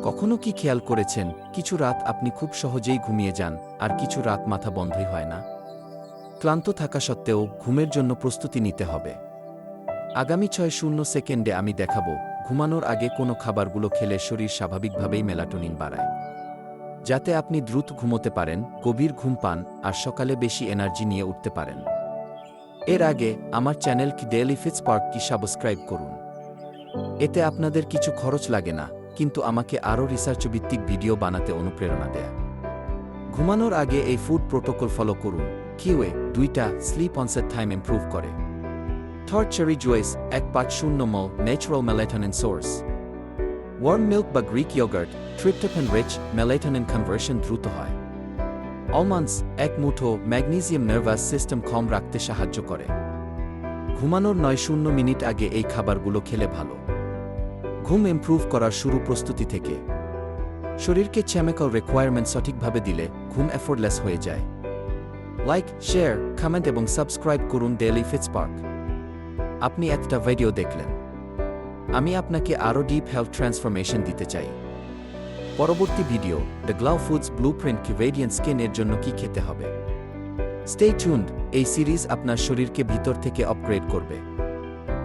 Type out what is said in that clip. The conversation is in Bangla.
কখনো কি খেয়াল করেছেন কিছু রাত আপনি খুব সহজেই ঘুমিয়ে যান আর কিছু রাত মাথা বন্ধই হয় না? ক্লান্ত থাকা সত্ত্বেও ঘুমের জন্য প্রস্তুতি নিতে হবে। আগামী ৬-০ সেকেন্ডে আমি দেখাবো ঘুমানোর আগে কোনো খাবারগুলো খেলে শরীর স্বাভাবিকভাবেই মেলাটোনিন বাড়ায়, যাতে আপনি দ্রুত ঘুমোতে পারেন, গভীর ঘুম পান আর সকালে বেশি এনার্জি নিয়ে উঠতে পারেন। এর আগে আমার চ্যানেল ডেইলি ফিটস্পার্ক কি সাবস্ক্রাইব করুন। এতে আপনাদের কিছু খরচ লাগে না, কিন্তু আমাকে আরও রিসার্চভিত্তিক ভিডিও বানাতে অনুপ্রেরণা দেয়। ঘুমানোর আগে এই ফুড প্রোটোকল ফলো করুন। কিউএ 2টা স্লিপ অনসেট টাইম ইমপ্রুভ করে। থর চেরি জুয়েস 150 মল natural melatonin source. Warm milk বা Greek yogurt tryptophan rich melatonin conversion দ্রুত হয়। অলমন্ডস 1 মুঠো ম্যাগনেসিয়াম নার্ভাস সিস্টেম কম রাখতে সাহায্য করে। ঘুমানোর 9-0 মিনিট আগে এই খাবারগুলো খেলে ভালো। ঘুম ইমপ্রুভ করার শুরু প্রস্তুতি থেকে। শরীরকে কেমিক্যাল রিকোয়ারমেন্ট সঠিকভাবে দিলে ঘুম এফোর্টলেস হয়ে যায়। লাইক, শেয়ার, কমেন্ট এবং সাবস্ক্রাইব করুন ডেইলি ফিটস্পার্ক। আপনি একটা ভিডিও দেখলেন, আমি আপনাকে আরও ডিপ হেলথ ট্রান্সফরমেশন দিতে চাই। পরবর্তী ভিডিও, দ্য গ্লাউ ফুডস ব্লুপ্রিন্ট কি রেডিয়েন্ট স্কিন এর জন্য কি খেতে হবে। স্টে টিউনড, এই সিরিজ আপনার শরীরকে ভিতর থেকে আপগ্রেড করবে।